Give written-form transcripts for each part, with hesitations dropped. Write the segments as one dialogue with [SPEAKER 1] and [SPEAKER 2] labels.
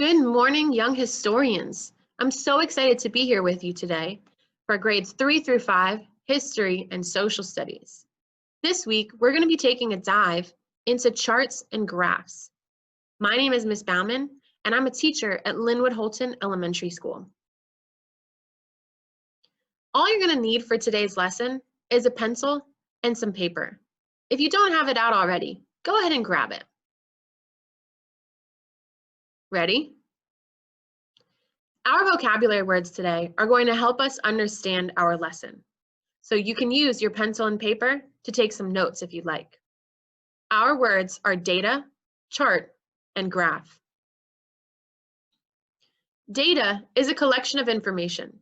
[SPEAKER 1] Good morning, young historians. I'm so excited to be here with you today for grades 3 through 5, History and Social Studies. This week, we're going to be taking a dive into charts and graphs. My name is Ms. Bauman, and I'm a teacher at Linwood Holton Elementary School. All you're going to need for today's lesson is a pencil and some paper. If you don't have it out already, go ahead and grab it. Ready? Our vocabulary words today are going to help us understand our lesson. So you can use your pencil and paper to take some notes if you'd like. Our words are data, chart, and graph. Data is a collection of information.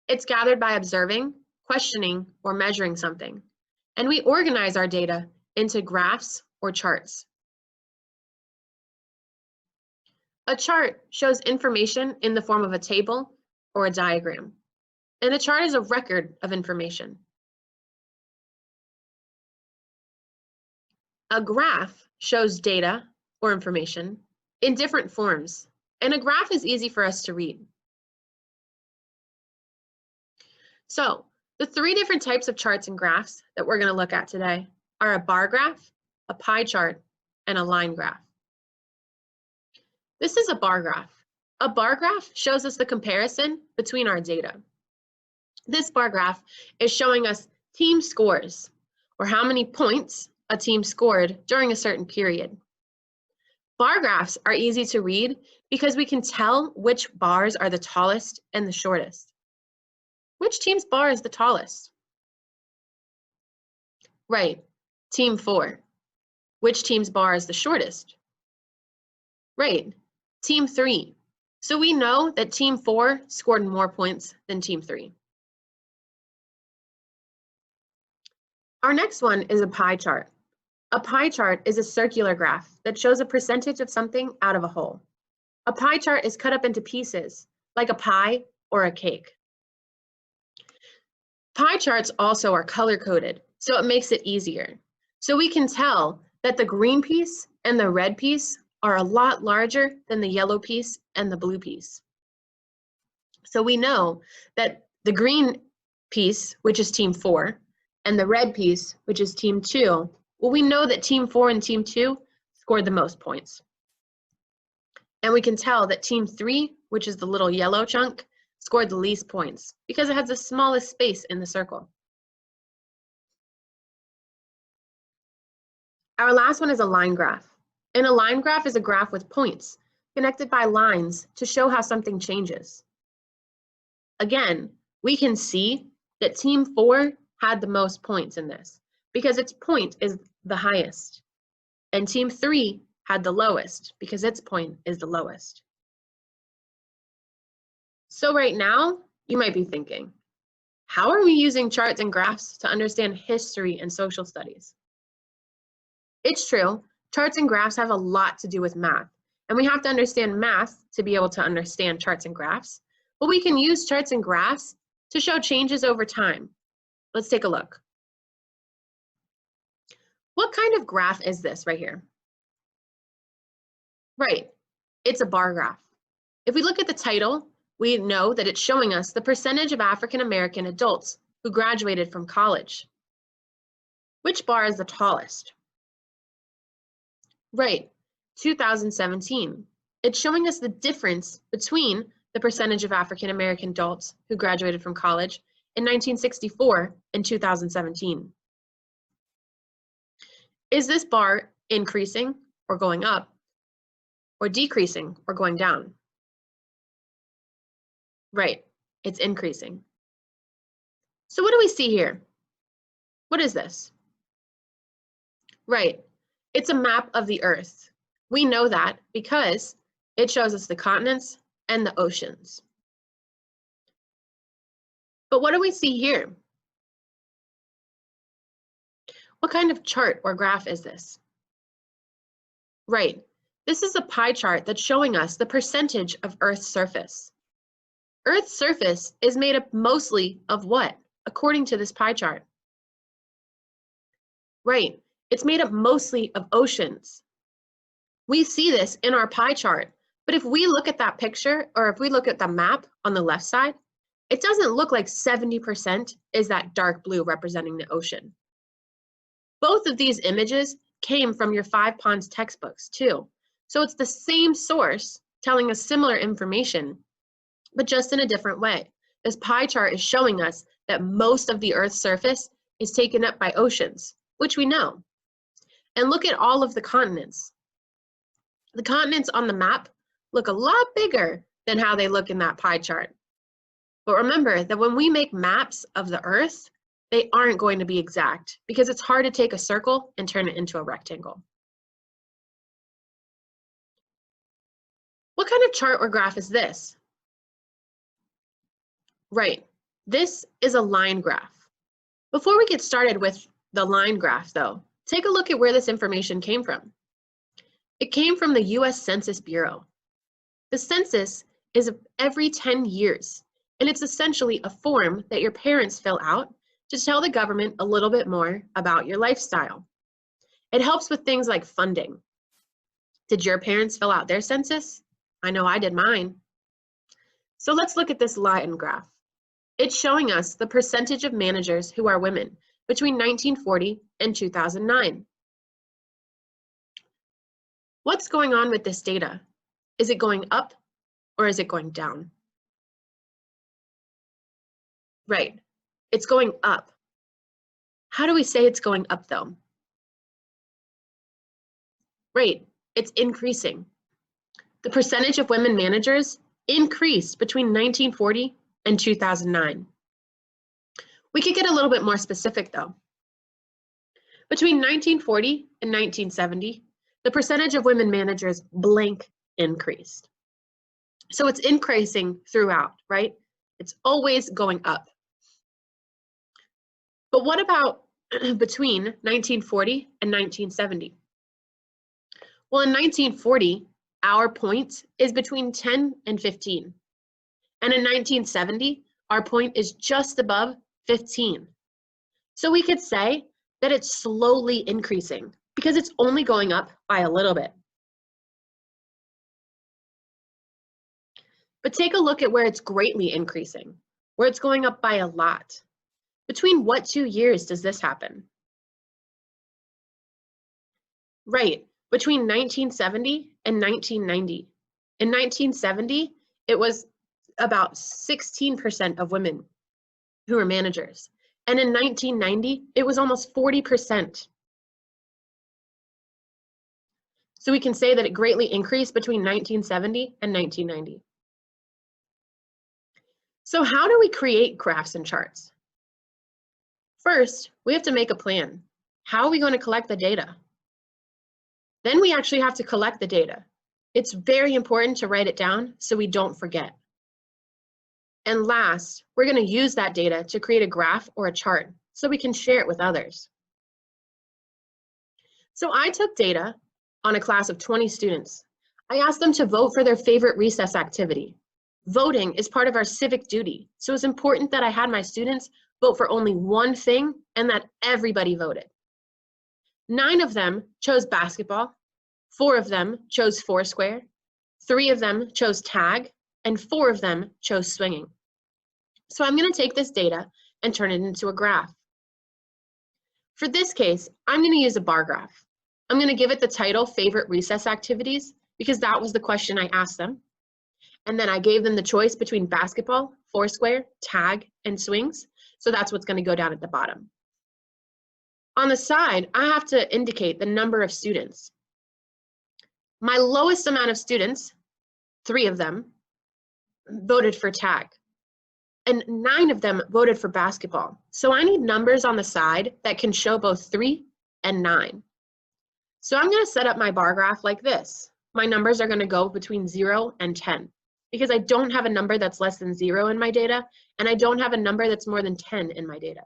[SPEAKER 1] It's gathered by observing, questioning, or measuring something. And we organize our data into graphs or charts. A chart shows information in the form of a table or a diagram, and a chart is a record of information. A graph shows data or information in different forms, and a graph is easy for us to read. So, the three different types of charts and graphs that we're going to look at today are a bar graph, a pie chart, and a line graph. This is a bar graph. A bar graph shows us the comparison between our data. This bar graph is showing us team scores, or how many points a team scored during a certain period. Bar graphs are easy to read because we can tell which bars are the tallest and the shortest. Which team's bar is the tallest? Right, team 4. Which team's bar is the shortest? Right, team 3. So we know that team 4 scored more points than team 3. Our next one is a pie chart. A pie chart is a circular graph that shows a percentage of something out of a whole. A pie chart is cut up into pieces, like a pie or a cake. Pie charts also are color-coded, so it makes it easier. So we can tell that the green piece and the red piece are a lot larger than the yellow piece and the blue piece. So we know that the green piece, which is team 4, and the red piece, which is team 2, well, we know that team 4 and team 2 scored the most points. And we can tell that team 3, which is the little yellow chunk, scored the least points because it has the smallest space in the circle. Our last one is a line graph. And a line graph is a graph with points connected by lines to show how something changes. Again, we can see that team 4 had the most points in this because its point is the highest. And team 3 had the lowest because its point is the lowest. So right now, you might be thinking, how are we using charts and graphs to understand history and social studies? It's true, charts and graphs have a lot to do with math, and we have to understand math to be able to understand charts and graphs, but we can use charts and graphs to show changes over time. Let's take a look. What kind of graph is this right here? Right, it's a bar graph. If we look at the title, we know that it's showing us the percentage of African American adults who graduated from college. Which bar is the tallest? Right, 2017. It's showing us the difference between the percentage of African American adults who graduated from college in 1964 and 2017. Is this bar increasing or going up, or decreasing or going down? Right, it's increasing. So what do we see here? What is this? Right, it's a map of the Earth. We know that because it shows us the continents and the oceans. But what do we see here? What kind of chart or graph is this? Right, this is a pie chart that's showing us the percentage of Earth's surface. Earth's surface is made up mostly of what, according to this pie chart? Right, it's made up mostly of oceans. We see this in our pie chart But if we look at that picture, or if we look at the map on the left side, it doesn't look like 70% is that dark blue representing the ocean. Both of these images came from your 5 Ponds textbooks too. So it's the same source telling us similar information, but just in a different way. This pie chart is showing us that most of the Earth's surface is taken up by oceans, which we know. And look at all of the continents. The continents on the map look a lot bigger than how they look in that pie chart. But remember that when we make maps of the Earth, they aren't going to be exact because it's hard to take a circle and turn it into a rectangle. What kind of chart or graph is this? Right, this is a line graph. Before we get started with the line graph though, take a look at where this information came from. It came from the US Census Bureau. The census is every 10 years, and it's essentially a form that your parents fill out to tell the government a little bit more about your lifestyle. It helps with things like funding. Did your parents fill out their census? I know I did mine. So let's look at this line graph. It's showing us the percentage of managers who are women between 1940 and 2009. What's going on with this data? Is it going up or is it going down? Right, it's going up. How do we say it's going up though? Right, it's increasing. The percentage of women managers increased between 1940 and 2009. We could get a little bit more specific though. Between 1940 and 1970, the percentage of women managers blank increased. So it's increasing throughout, right? It's always going up. But what about between 1940 and 1970? Well, in 1940, our point is between 10 and 15. And in 1970, our point is just above 15. So we could say that it's slowly increasing because it's only going up by a little bit. But take a look at where it's greatly increasing, where it's going up by a lot. Between what 2 years does this happen? Right, between 1970 and 1990. In 1970, it was about 16% of women who were managers. And in 1990, it was almost 40%. So we can say that it greatly increased between 1970 and 1990. So how do we create graphs and charts? First, we have to make a plan. How are we going to collect the data? Then we actually have to collect the data. It's very important to write it down so we don't forget. And last, we're going to use that data to create a graph or a chart so we can share it with others. So I took data on a class of 20 students. I asked them to vote for their favorite recess activity. Voting is part of our civic duty, so it's important that I had my students vote for only one thing and that everybody voted. 9 of them chose basketball, 4 of them chose Foursquare, 3 of them chose tag, and 4 of them chose swinging. So I'm going to take this data and turn it into a graph. For this case, I'm going to use a bar graph. I'm going to give it the title Favorite Recess Activities because that was the question I asked them. And then I gave them the choice between basketball, Foursquare, tag, and swings. So that's what's going to go down at the bottom. On the side, I have to indicate the number of students. My lowest amount of students, 3 of them, voted for tag. And 9 of them voted for basketball. So I need numbers on the side that can show both 3 and 9. So I'm going to set up my bar graph like this. My numbers are going to go between 0 and 10 because I don't have a number that's less than 0 in my data, and I don't have a number that's more than 10 in my data.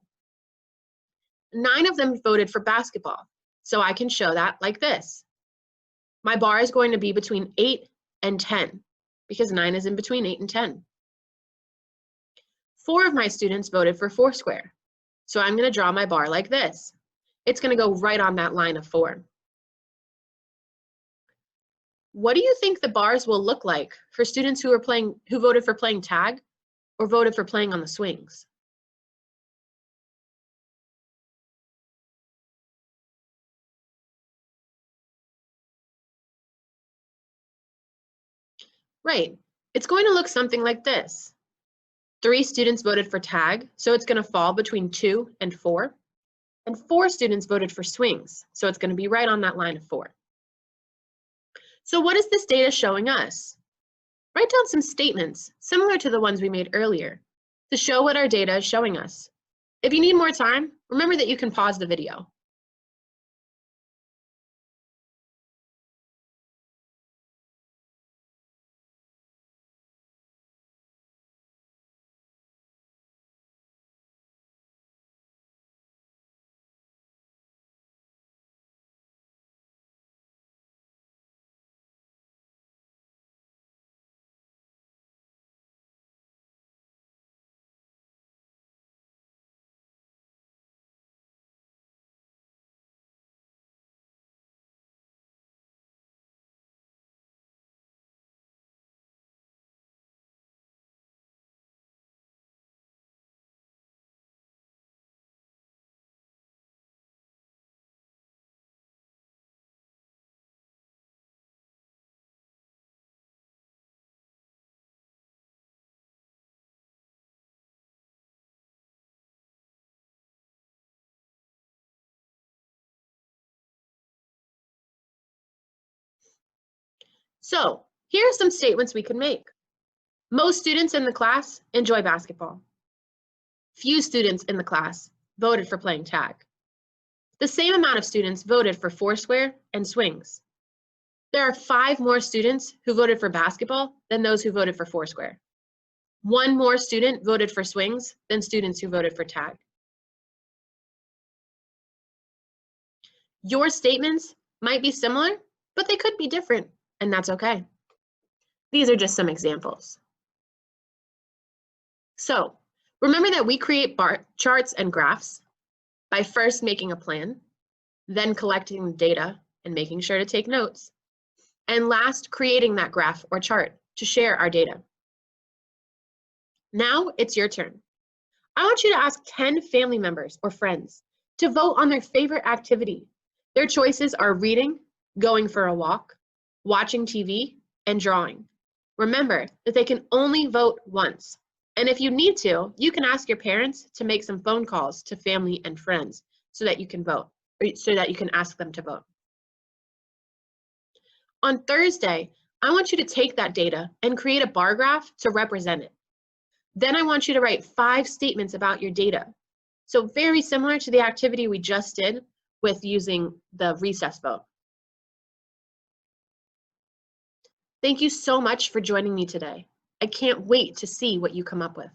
[SPEAKER 1] 9 of them voted for basketball, so I can show that like this. My bar is going to be between 8 and 10 because 9 is in between 8 and 10. 4 of my students voted for Foursquare, so I'm going to draw my bar like this. It's going to go right on that line of 4. What do you think the bars will look like for students who voted for playing tag or voted for playing on the swings? Right. It's going to look something like this. 3 students voted for tag, so it's going to fall between 2 and 4. And 4 students voted for swings, so it's going to be right on that line of 4. So what is this data showing us? Write down some statements similar to the ones we made earlier to show what our data is showing us. If you need more time, remember that you can pause the video. So here are some statements we can make. Most students in the class enjoy basketball. Few students in the class voted for playing tag. The same amount of students voted for foursquare and swings. There are 5 more students who voted for basketball than those who voted for foursquare. 1 more student voted for swings than students who voted for tag. Your statements might be similar, but they could be different, and that's okay. These are just some examples. So remember that we create bar charts and graphs by first making a plan, then collecting the data and making sure to take notes, and last creating that graph or chart to share our data. Now it's your turn. I want you to ask 10 family members or friends to vote on their favorite activity. Their choices are reading, going for a walk, watching TV, and drawing. Remember that they can only vote once. And if you need to, you can ask your parents to make some phone calls to family and friends so that you can vote, or so that you can ask them to vote. On Thursday, I want you to take that data and create a bar graph to represent it. Then I want you to write 5 statements about your data. So very similar to the activity we just did with using the recess vote. Thank you so much for joining me today. I can't wait to see what you come up with.